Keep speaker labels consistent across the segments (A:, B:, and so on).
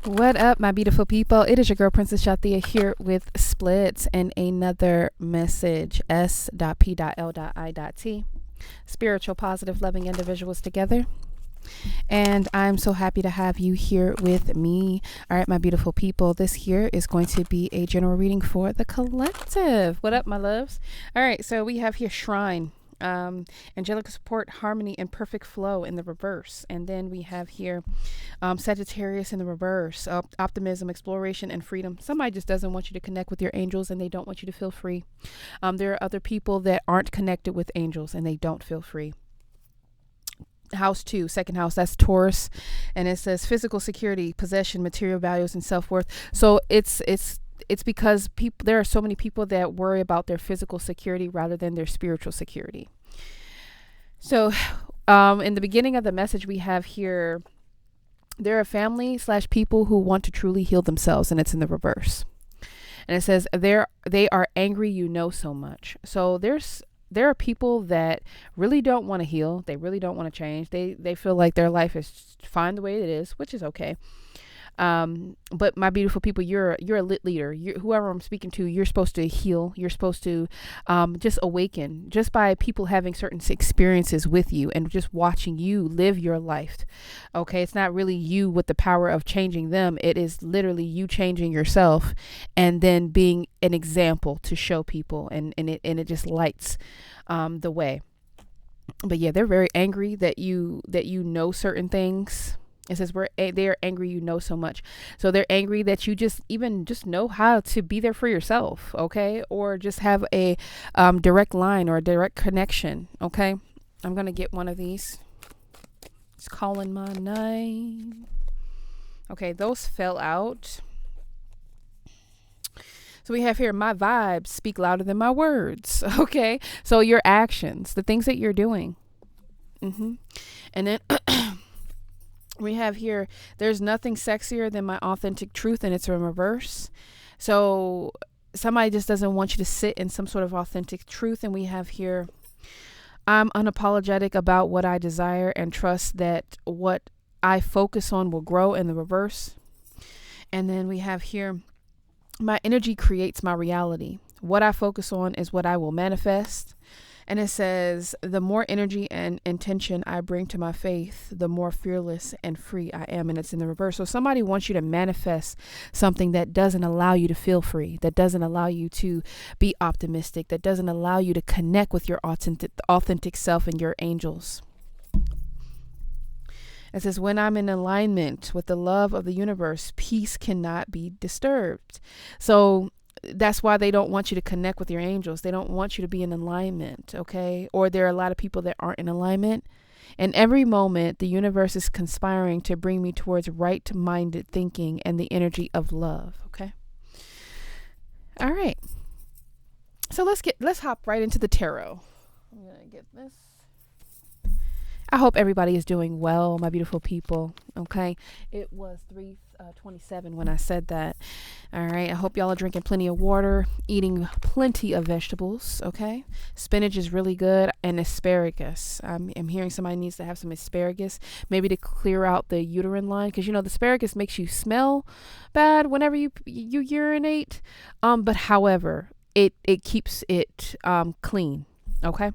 A: What up, my beautiful people? It is your girl, Princess Jathiyah, here with Splits and another message. S.P.L.I.T. Spiritual, positive, loving individuals together. And I'm so happy to have you here with me. All right, my beautiful people, this here is going to be a general reading for the collective. What up, my loves? All right, so we have here Shrine. Angelic support, harmony, and perfect flow in the reverse. And then we have here Sagittarius in the reverse, optimism, exploration, and freedom. Somebody just doesn't want you to connect with your angels and they don't want you to feel free. There are other people that aren't connected with angels and they don't feel free. House 2, second house, that's Taurus, and it says physical security, possession, material values, and self-worth. So it's because people, there are so many people that worry about their physical security rather than their spiritual security. So in the beginning of the message, we have here, there are family / people who want to truly heal themselves, and it's in the reverse. And it says they are angry, so much. So there are people that really don't want to heal. They really don't want to change. They feel like their life is fine the way it is, which is okay. But my beautiful people, you're a lit leader. Whoever I'm speaking to, you're supposed to heal. You're supposed to just awaken just by people having certain experiences with you and just watching you live your life. Okay, it's not really you with the power of changing them. It is literally you changing yourself and then being an example to show people, and it just lights the way. But yeah, they're very angry that you know certain things. It says they are angry, so much. So they're angry that you just know how to be there for yourself, okay? Or just have a direct line or a direct connection, okay? I'm going to get one of these. It's calling my name. Okay, those fell out. So we have here, my vibes speak louder than my words, okay? So your actions, the things that you're doing. And then we have here, there's nothing sexier than my authentic truth, and it's in reverse. So somebody just doesn't want you to sit in some sort of authentic truth. And we have here, I'm unapologetic about what I desire and trust that what I focus on will grow, in the reverse. And then we have here, my energy creates my reality. What I focus on is what I will manifest. And it says, the more energy and intention I bring to my faith, the more fearless and free I am. And it's in the reverse. So somebody wants you to manifest something that doesn't allow you to feel free, that doesn't allow you to be optimistic, that doesn't allow you to connect with your authentic self and your angels. It says, when I'm in alignment with the love of the universe, peace cannot be disturbed. So that's why they don't want you to connect with your angels. They don't want you to be in alignment, okay? Or there are a lot of people that aren't in alignment. And every moment, the universe is conspiring to bring me towards right-minded thinking and the energy of love, okay? All right. So let's hop right into the tarot. I'm going to get this. I hope everybody is doing well, my beautiful people. Okay. It was 3:27 when I said that. All right. I hope y'all are drinking plenty of water, eating plenty of vegetables. Okay. Spinach is really good, and asparagus. I'm hearing somebody needs to have some asparagus, maybe to clear out the uterine line, because the asparagus makes you smell bad whenever you urinate. But however, it keeps it clean. Okay.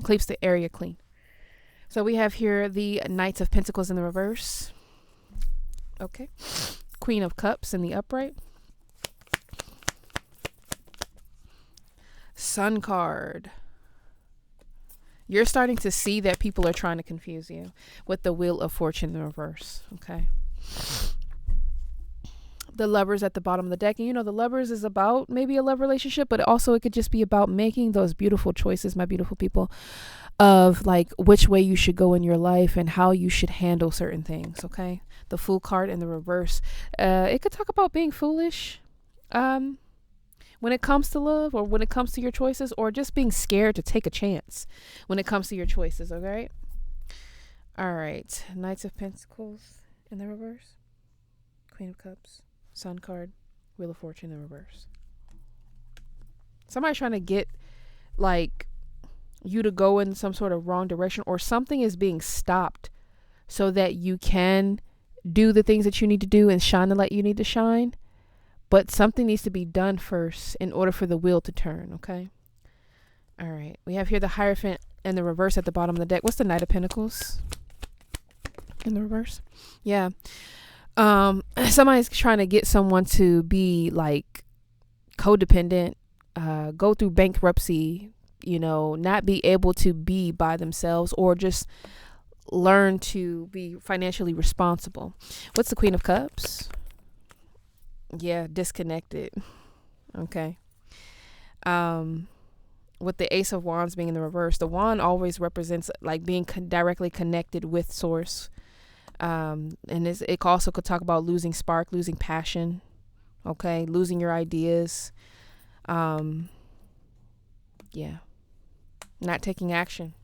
A: Keeps the area clean. So we have here the Knights of Pentacles in the reverse. Okay. Queen of Cups in the upright. Sun card. You're starting to see that people are trying to confuse you with the Wheel of Fortune in the reverse. Okay. The Lovers at the bottom of the deck. And the Lovers is about maybe a love relationship, but also it could just be about making those beautiful choices, my beautiful people, of like which way you should go in your life and how you should handle certain things. Okay. The Fool card in the reverse. It could talk about being foolish when it comes to love, or when it comes to your choices, or just being scared to take a chance when it comes to your choices. Okay. All right. Knights of Pentacles in the reverse. Queen of Cups. Sun card. Wheel of Fortune in the reverse. Somebody's trying to get like you to go in some sort of wrong direction, or something is being stopped so that you can do the things that you need to do and shine the light you need to shine. But something needs to be done first in order for the wheel to turn, okay? All right. We have here the Hierophant and the reverse at the bottom of the deck. What's the Knight of Pentacles in the reverse? Yeah. Somebody's trying to get someone to be like codependent, go through bankruptcy, not be able to be by themselves, or just learn to be financially responsible. What's the Queen of Cups? Yeah, disconnected. Okay. With the Ace of Wands being in the reverse, the wand always represents like being directly connected with source. And it also could talk about losing spark, losing passion, okay, losing your ideas. Yeah, not taking action.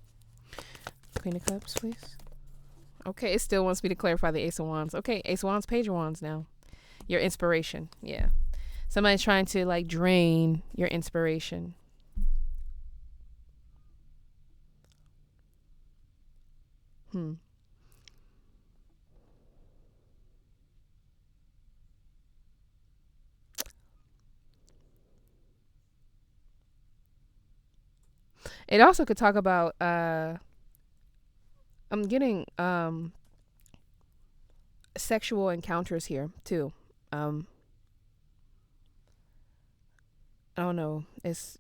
A: Queen of Cups, please. Okay, it still wants me to clarify the Ace of Wands. Okay, Ace of Wands, Page of Wands now. Your inspiration, yeah. Somebody's trying to like drain your inspiration. It also could talk about I'm getting sexual encounters here too. I don't know. It's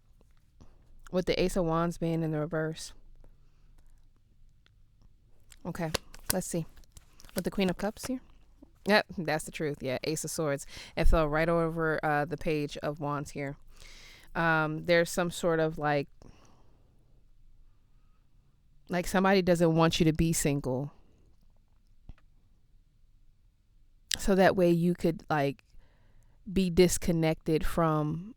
A: with the Ace of Wands being in the reverse. Okay, let's see. With the Queen of Cups here. Yep, that's the truth. Yeah, Ace of Swords. It fell right over the Page of Wands here. There's some sort of like somebody doesn't want you to be single, so that way you could like be disconnected from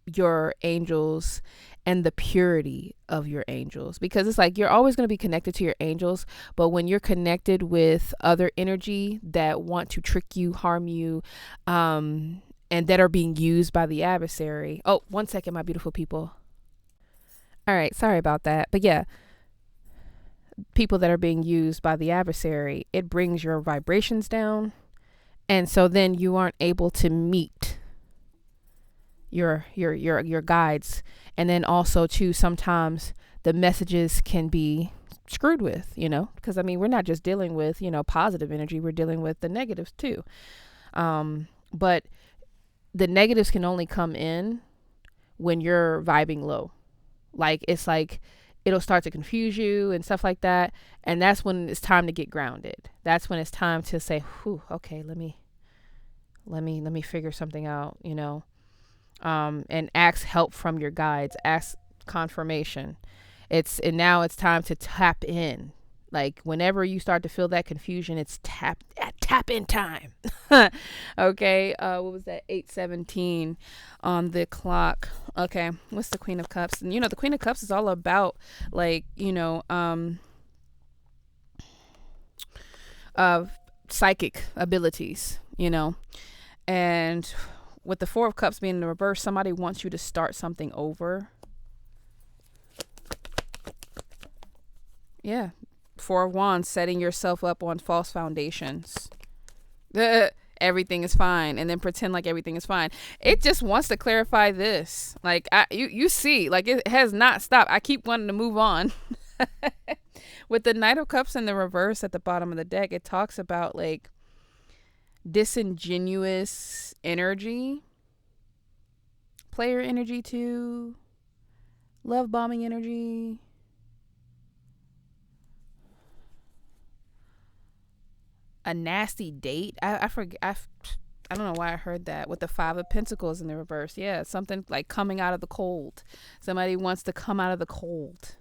A: your angels and the purity of your angels, because it's like you're always going to be connected to your angels, but when you're connected with other energy that want to trick you, harm you, and that are being used by the adversary. Oh, 1 second, my beautiful people. All right, sorry about that. But yeah, people that are being used by the adversary, it brings your vibrations down, and so then you aren't able to meet your guides. And then also too, sometimes the messages can be screwed with, because I mean, we're not just dealing with positive energy, we're dealing with the negatives too. But the negatives can only come in when you're vibing low. Like it's like it'll start to confuse you and stuff like that, and that's when it's time to get grounded. That's when it's time to say, whew, okay, let me figure something out, and ask help from your guides, ask confirmation. Now it's time to tap in. Like whenever you start to feel that confusion, it's tap in time. Okay. What was that? 8:17 on the clock. Okay. What's the Queen of Cups? And the Queen of Cups is all about like, psychic abilities, and with the Four of Cups being in the reverse, somebody wants you to start something over. Yeah. Four of Wands, setting yourself up on false foundations. Everything is fine, and then pretend like everything is fine. It just wants to clarify this. Like you see, like it has not stopped. I keep wanting to move on. With the Knight of Cups in the reverse at the bottom of the deck, it talks about like disingenuous energy, player energy too, love bombing energy. A nasty date. I forget. I don't know why I heard that. With the Five of Pentacles in the reverse. Yeah, something like coming out of the cold. Somebody wants to come out of the cold.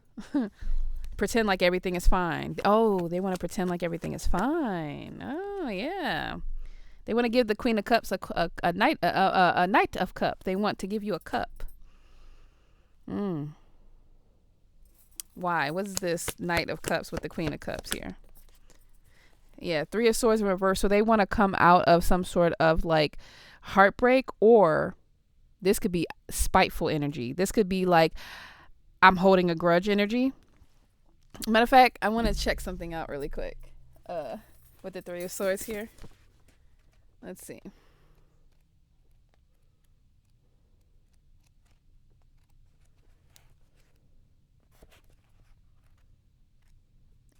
A: Pretend like everything is fine. Oh, they want to pretend like everything is fine. Oh, yeah. They want to give the Queen of Cups a Knight of Cup. They want to give you a cup. Why? What's this Knight of Cups with the Queen of Cups here? Yeah, Three of Swords in reverse. So they want to come out of some sort of like heartbreak, or this could be spiteful energy. This could be like I'm holding a grudge energy. Matter of fact, I want to check something out really quick. with the Three of Swords here. Let's see.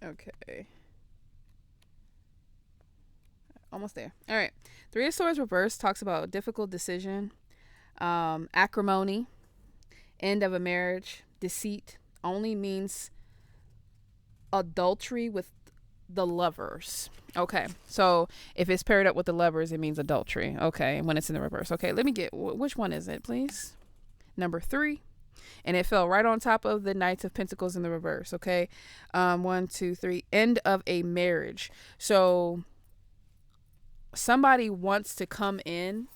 A: Okay. Almost there. All right. Three of Swords reverse talks about difficult decision, acrimony, end of a marriage, deceit. Only means adultery with the lovers. Okay. So if it's paired up with the lovers, it means adultery. Okay. When it's in the reverse. Okay. Let me get, which one is it, please? Number 3. And it fell right on top of the Knights of Pentacles in the reverse. Okay. 1, 2, 3. End of a marriage. So somebody wants to come in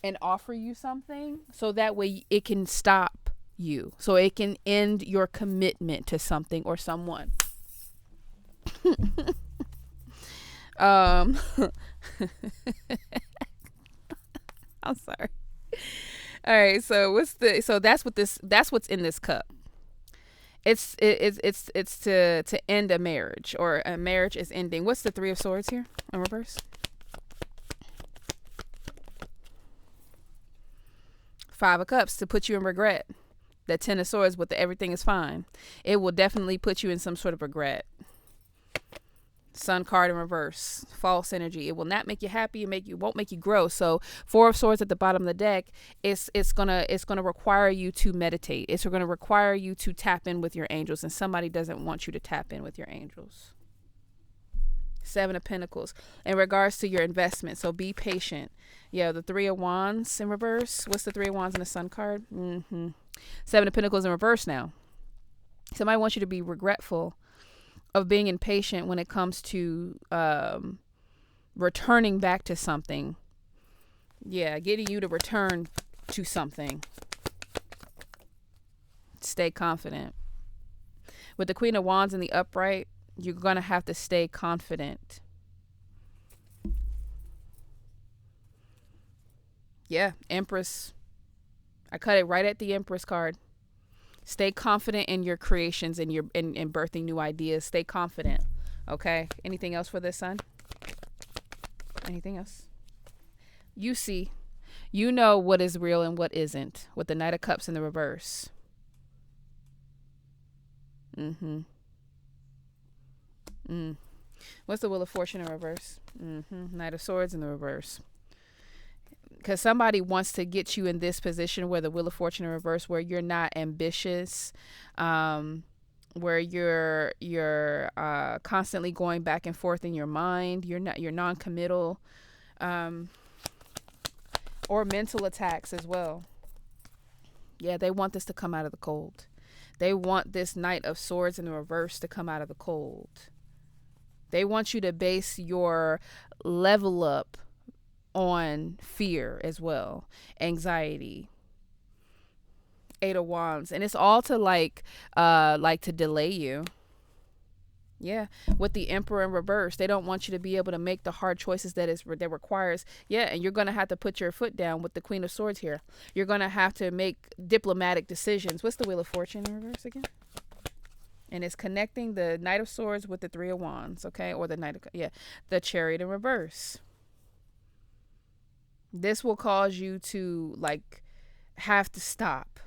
A: and offer you something so that way it can stop you. So it can end your commitment to something or someone. I'm sorry. All right, so that's what's in this cup. It's to end a marriage, or a marriage is ending. What's the Three of Swords here in reverse? Five of Cups, to put you in regret. The Ten of Swords with the everything is fine. It will definitely put you in some sort of regret. Sun card in reverse, false energy. It will not make you happy. Won't make you grow. So Four of Swords at the bottom of the deck. It's gonna require you to meditate. It's gonna require you to tap in with your angels, and somebody doesn't want you to tap in with your angels. Seven of Pentacles in regards to your investment. So be patient. Yeah, the Three of Wands in reverse. What's the Three of Wands in the Sun card? Seven of Pentacles in reverse now. Somebody wants you to be regretful of being impatient when it comes to returning back to something. Yeah, getting you to return to something. Stay confident. With the Queen of Wands in the upright, you're going to have to stay confident. Yeah, Empress. I cut it right at the Empress card. Stay confident in your creations and in birthing new ideas. Stay confident. Okay. Anything else for this, Sun? Anything else? You see, you know what is real and what isn't with the Knight of Cups in the reverse. What's the Wheel of Fortune in reverse? Knight of Swords in the reverse. Because somebody wants to get you in this position where the Wheel of Fortune in reverse, where you're not ambitious, where you're constantly going back and forth in your mind. You're non-committal, or mental attacks as well. Yeah, they want this to come out of the cold. They want this Knight of Swords in the reverse to come out of the cold. They want you to base your level up on fear as well, anxiety. Eight of Wands, and it's all to like to delay you. Yeah, with the Emperor in reverse, they don't want you to be able to make the hard choices that requires. Yeah, and you're gonna have to put your foot down with the Queen of Swords here. You're gonna have to make diplomatic decisions. What's the Wheel of Fortune in reverse again? And it's connecting the Knight of Swords with the Three of Wands, okay, or the the Chariot in reverse. This will cause you to like have to stop.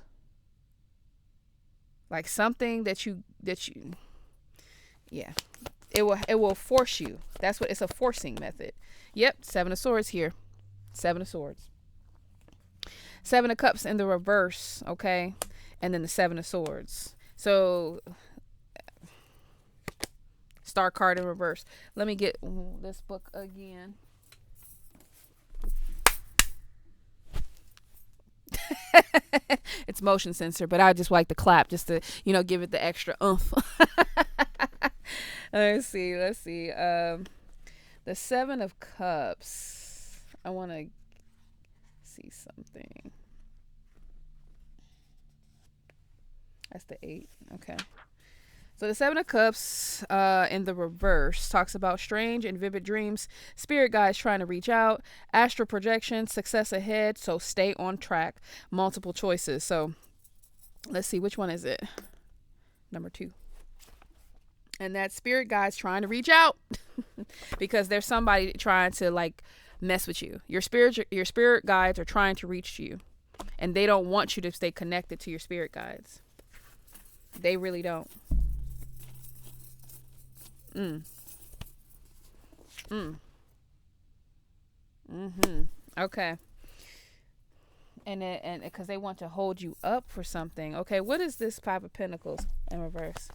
A: Like something that you yeah. It will force you. That's what it's a forcing method. Yep, Seven of Swords here. Seven of Swords. Seven of Cups in the reverse, okay? And then the Seven of Swords. So Star card in reverse. Let me get this book again. It's motion sensor, but I just like to clap just to, give it the extra oomph. Let's see. The Seven of Cups. I want to see something. That's the 8. Okay. So the Seven of Cups in the reverse talks about strange and vivid dreams, spirit guides trying to reach out, astral projection, success ahead, so stay on track, multiple choices. So let's see, which one is it? Number 2. And that spirit guide's trying to reach out because there's somebody trying to like mess with you. Your spirit guides are trying to reach you, and they don't want you to stay connected to your spirit guides. They really don't. Mm. Mm. Mhm. Okay. And because they want to hold you up for something. Okay, what is this Five of Pentacles in reverse?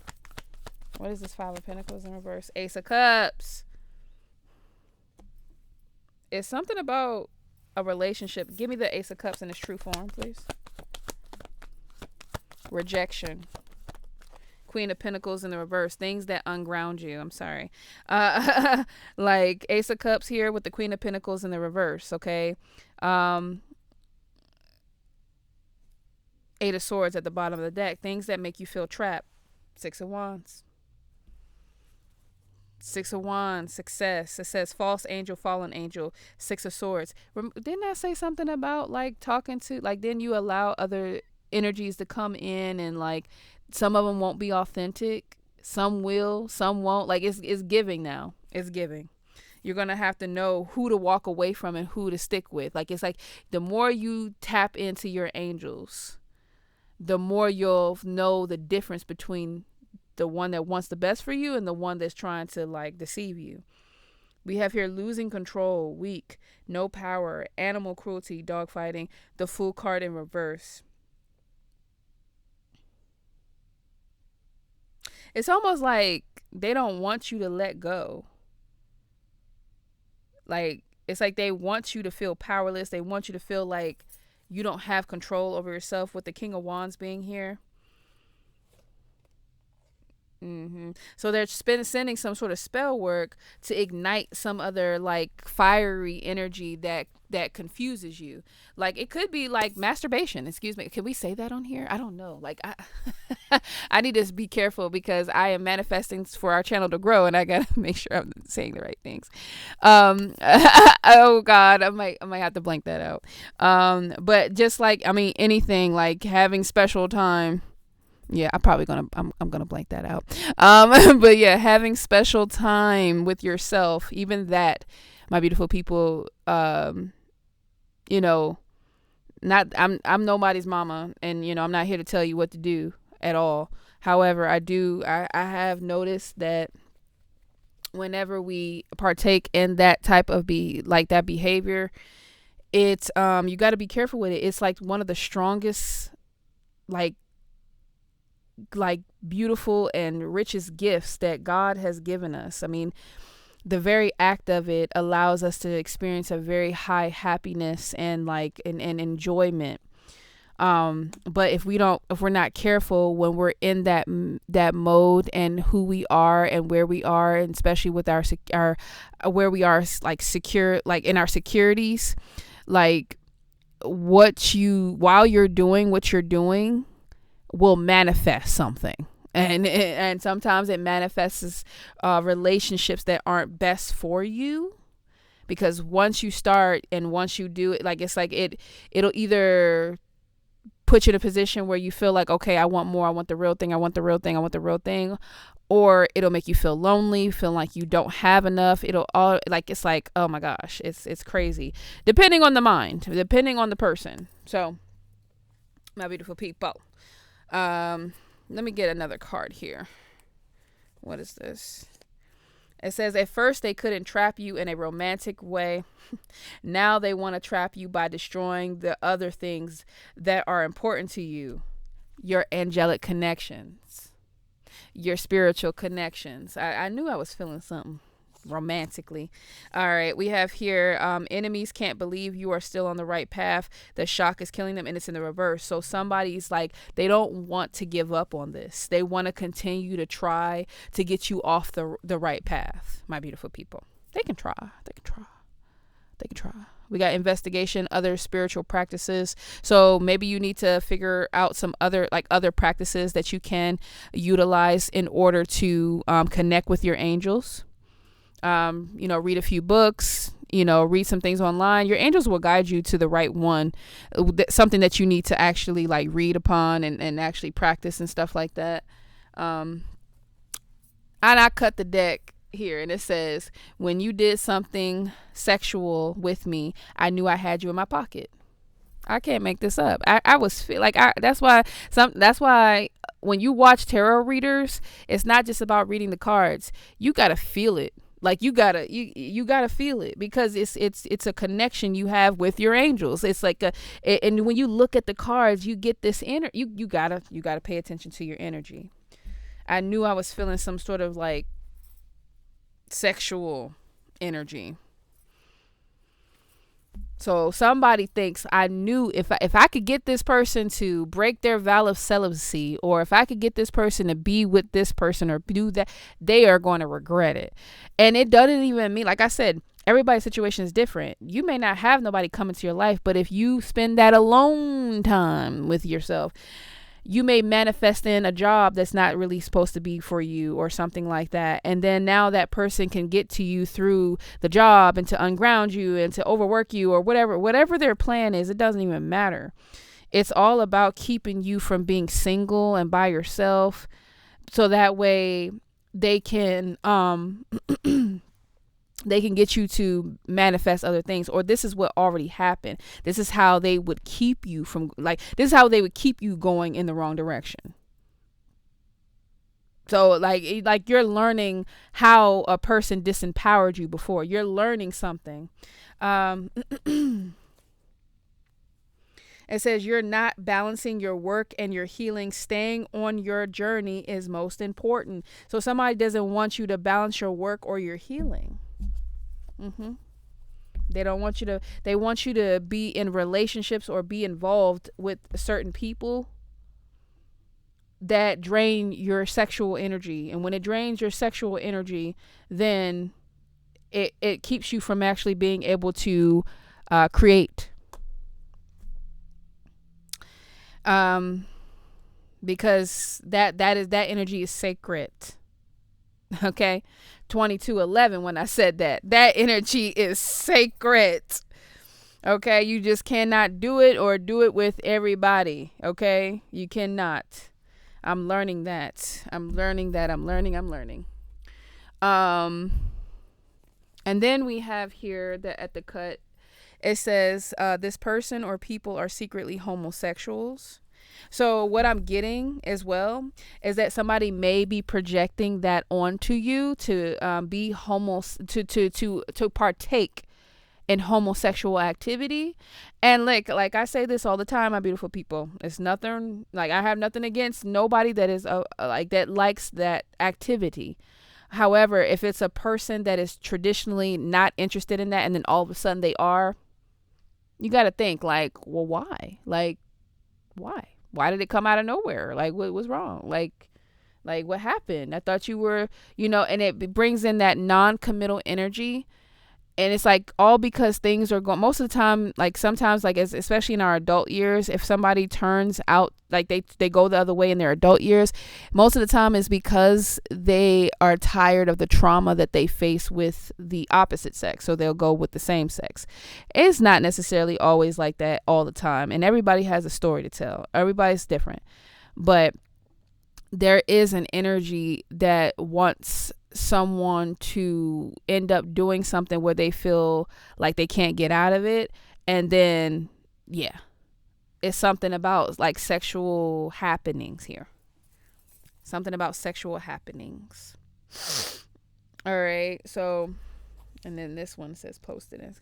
A: What is this Five of Pentacles in reverse? Ace of Cups. It's something about a relationship. Give me the Ace of Cups in its true form, please. Rejection. Queen of Pentacles in the reverse. Things that unground you. I'm sorry. Like Ace of Cups here with the Queen of Pentacles in the reverse. Okay. Eight of Swords at the bottom of the deck. Things that make you feel trapped. Six of Wands. Six of Wands, success. It says false angel, fallen angel. Six of Swords. Didn't I say something about like talking to, like, then you allow other energies to come in, and like some of them won't be authentic. Some will, some won't. Like it's giving now. It's giving. You're going to have to know who to walk away from and who to stick with. Like it's like the more you tap into your angels, the more you'll know the difference between the one that wants the best for you and the one that's trying to like deceive you. We have here losing control, weak, no power, animal cruelty, dogfighting, the Fool card in reverse. It's almost like they don't want you to let go. Like it's like they want you to feel powerless. They want you to feel like you don't have control over yourself, with the King of Wands being here. So they're sending some sort of spell work to ignite some other like fiery energy that confuses you. Like it could be like masturbation. Excuse me. Can we say that on here? I don't know. Like I need to be careful because I am manifesting for our channel to grow, and I gotta make sure I'm saying the right things. Oh God, I might have to blank that out. But just like, I mean, anything like having special time. Yeah, I'm gonna blank that out. But yeah, having special time with yourself, even that, my beautiful people, you know, not I'm nobody's mama, and you know, I'm not here to tell you what to do at all. However, I have noticed that whenever we partake in that type of that behavior, it's you got to be careful with it. It's like one of the strongest like beautiful and richest gifts that God has given us. I mean, the very act of it allows us to experience a very high happiness and like an enjoyment. But if we're not careful when we're in that mode, and who we are and where we are, and especially with our where we are like secure, like in our securities, like while you're doing what you're doing will manifest something, and sometimes it manifests relationships that aren't best for you, because once you start and once you do it, like it's like it'll either put you in a position where you feel like, okay, I want more, I want the real thing, I want the real thing, I want the real thing, or it'll make you feel lonely, feel like you don't have enough. It'll all like, it's like, oh my gosh, it's crazy, depending on the mind, depending on the person. So my beautiful people, let me get another card here. What is this? It says, at first they couldn't trap you in a romantic way. Now they want to trap you by destroying the other things that are important to you. Your angelic connections, your spiritual connections. I knew I was feeling something romantically. All right, we have here enemies can't believe you are still on the right path. The shock is killing them, and it's in the reverse. So somebody's like, they don't want to give up on this. They want to continue to try to get you off the right path. My beautiful people, they can try. We got investigation, other spiritual practices. So maybe you need to figure out some other practices that you can utilize in order to connect with your angels. Read a few books, read some things online. Your angels will guide you to the right one, something that you need to actually like read upon and actually practice and stuff like that. And I cut the deck here, and it says, when you did something sexual with me, I knew I had you in my pocket. I can't make this up. I was like, that's why when you watch tarot readers, it's not just about reading the cards. You gotta feel it. Like you gotta feel it, because it's a connection you have with your angels. It's like and when you look at the cards, you get this you gotta pay attention to your energy. I knew I was feeling some sort of like sexual energy. So somebody thinks, I knew if I could get this person to break their vow of celibacy, or if I could get this person to be with this person or do that, they are going to regret it. And it doesn't even mean, like I said, everybody's situation is different. You may not have nobody come into your life, but if you spend that alone time with yourself, you may manifest in a job that's not really supposed to be for you or something like that. And then now that person can get to you through the job and to unground you and to overwork you or whatever their plan is. It doesn't even matter. It's all about keeping you from being single and by yourself, so that way they can they can get you to manifest other things. Or this is what already happened. This is how they would keep you from, like, this is how they would keep you going in the wrong direction. So like you're learning how a person disempowered you before. You're learning something. It says you're not balancing your work and your healing. Staying on your journey is most important. So somebody doesn't want you to balance your work or your healing. They don't want you to, they want you to be in relationships or be involved with certain people that drain your sexual energy. And when it drains your sexual energy, then it keeps you from actually being able to create. Because that energy is sacred. Okay. 2211, when I said that energy is sacred. Okay, you just cannot do it or do it with everybody. Okay, you cannot. I'm learning that. I'm learning. And then we have here that at the cut, it says this person or people are secretly homosexuals. So what I'm getting as well is that somebody may be projecting that onto you to be to partake in homosexual activity. And like I say this all the time, my beautiful people, it's nothing, like, I have nothing against nobody that is like that likes that activity. However, if it's a person that is traditionally not interested in that, and then all of a sudden they are, you got to think, like, well, why? Like, why did it come out of nowhere? Like, what was wrong? Like what happened? I thought you were, and it brings in that non-committal energy. And it's like all because things are going, most of the time, like sometimes, like especially in our adult years, if somebody turns out like they go the other way in their adult years, most of the time is because they are tired of the trauma that they face with the opposite sex. So they'll go with the same sex. It's not necessarily always like that all the time. And everybody has a story to tell. Everybody's different. But there is an energy that wants someone to end up doing something where they feel like they can't get out of it. And then, yeah, it's something about like sexual happenings here. Something about sexual happenings. All right. So, and then this one says posted in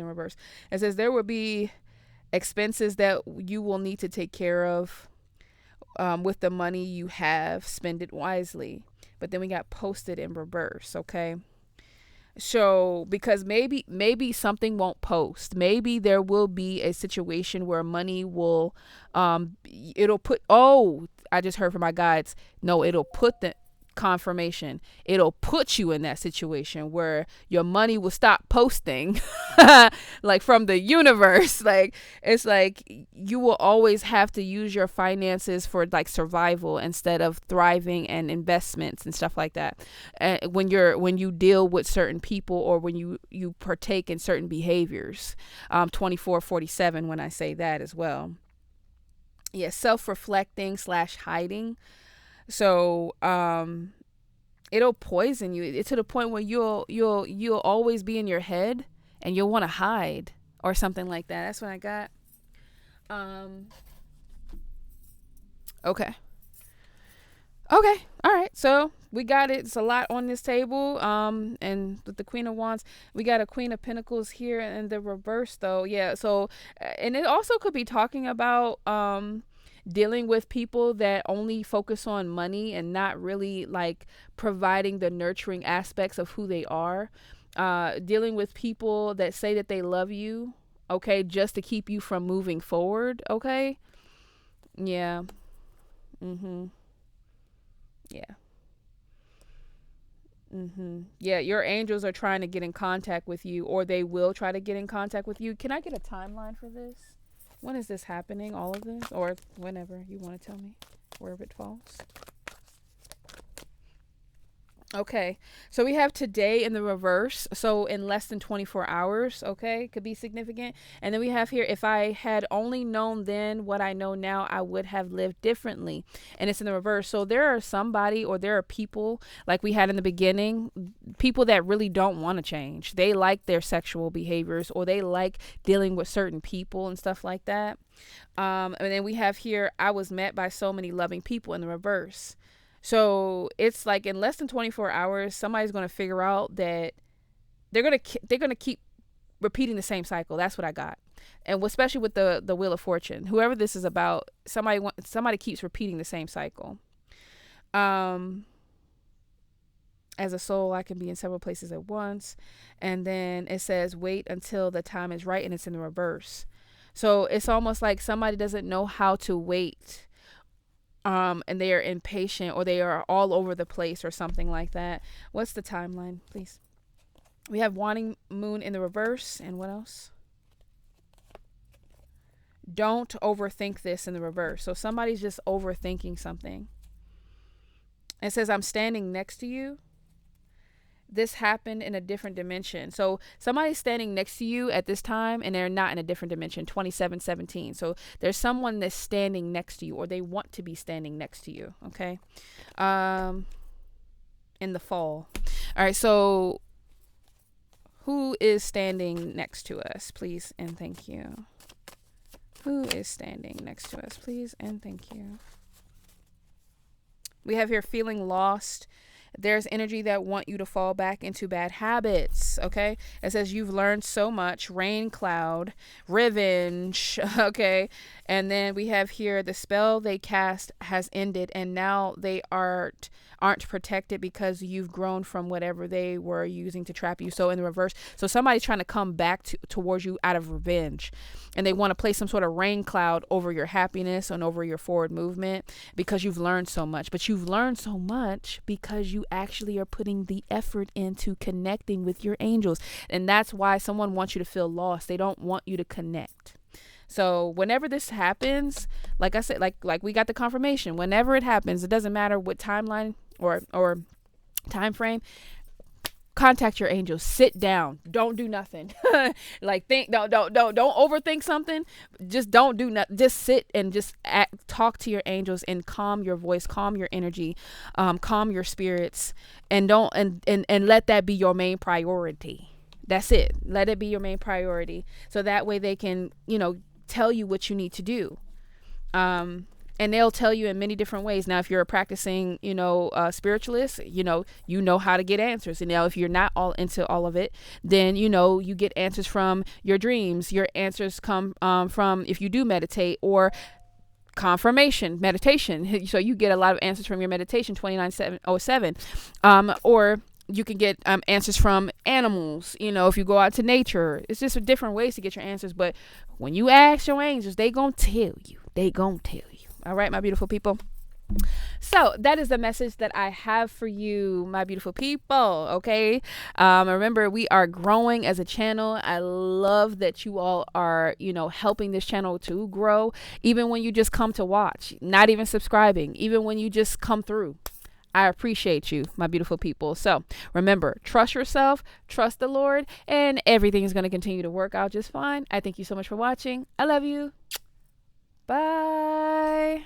A: reverse. It says there will be expenses that you will need to take care of with the money you have. Spend it wisely. But then we got posted in reverse. Okay. So because maybe something won't post. Maybe there will be a situation where money will it'll put, oh, I just heard from my guides. No, it'll put the confirmation. It'll put you in that situation where your money will stop posting like from the universe. Like, it's like you will always have to use your finances for like survival instead of thriving and investments and stuff like that. When you deal with certain people, or when you partake in certain behaviors. 2447 when I say that as well. Yeah, self-reflecting / hiding. So it'll poison you. It's to the point where you'll always be in your head and you'll want to hide or something like that. That's what I got. Um okay. Okay. All right. So we got it. It's a lot on this table. And with the Queen of Wands, we got a Queen of Pentacles here in the reverse, though. Yeah. So, and it also could be talking about dealing with people that only focus on money and not really like providing the nurturing aspects of who they are. Dealing with people that say that they love you, okay, just to keep you from moving forward. Okay. Yeah. Mm-hmm. Yeah. Yeah, your angels are trying to get in contact with you, or they will try to get in contact with you. Can I get a timeline for this? When is this happening? All of this, or whenever you want to tell me, wherever it falls. Okay, so we have today in the reverse, so in less than 24 hours, okay, could be significant. And then we have here, if I had only known then what I know now, I would have lived differently. And it's in the reverse. So there are somebody, or there are people like we had in the beginning, people that really don't want to change. They like their sexual behaviors, or they like dealing with certain people and stuff like that. And then we have here, I was met by so many loving people in the reverse. So it's like in less than 24 hours, somebody's going to figure out that they're going to keep repeating the same cycle. That's what I got. And especially with the Wheel of Fortune, whoever this is about, somebody keeps repeating the same cycle. As a soul, I can be in several places at once. And then it says, wait until the time is right, and it's in the reverse. So it's almost like somebody doesn't know how to wait. And they are impatient, or they are all over the place, or something like that. What's the timeline, please? We have wanting moon in the reverse, and what else? Don't overthink this in the reverse. So somebody's just overthinking something. It says, I'm standing next to you. This happened in a different dimension. So somebody's standing next to you at this time, and they're not in a different dimension. 2717. So there's someone that's standing next to you, or they want to be standing next to you. Okay. In the fall. All right. So who is standing next to us, please and thank you? Who is standing next to us, please and thank you? We have here feeling lost. There's energy that want you to fall back into bad habits. Okay. It says you've learned so much. Rain cloud, revenge. Okay. And then we have here the spell they cast has ended, and now they aren't protected because you've grown from whatever they were using to trap you. So in the reverse, so somebody's trying to come back towards you out of revenge, and they want to place some sort of rain cloud over your happiness and over your forward movement because you've learned so much. But you've learned so much because you actually are putting the effort into connecting with your angels. And that's why someone wants you to feel lost. They don't want you to connect. So whenever this happens, like I said, like we got the confirmation, whenever it happens, it doesn't matter what timeline or time frame, contact your angels. Sit down. Don't do nothing. Like don't overthink something. Just don't do nothing. Just sit and just talk to your angels and calm your voice, calm your energy, calm your spirits, and don't and let that be your main priority. That's it. Let it be your main priority. So that way they can, tell you what you need to do. And they'll tell you in many different ways. Now, if you're a practicing, spiritualist, you know how to get answers. And now if you're not all into all of it, then, you get answers from your dreams. Your answers come from if you do meditate, or confirmation meditation. So you get a lot of answers from your meditation, 29707. Or you can get answers from animals, if you go out to nature. It's just different ways to get your answers. But when you ask your angels, they gonna tell you. All right, my beautiful people. So that is the message that I have for you, my beautiful people. Okay. Remember, we are growing as a channel. I love that you all are, helping this channel to grow, even when you just come to watch, not even subscribing, even when you just come through. I appreciate you, my beautiful people. So remember, trust yourself, trust the Lord, and everything is going to continue to work out just fine. I thank you so much for watching. I love you. Bye.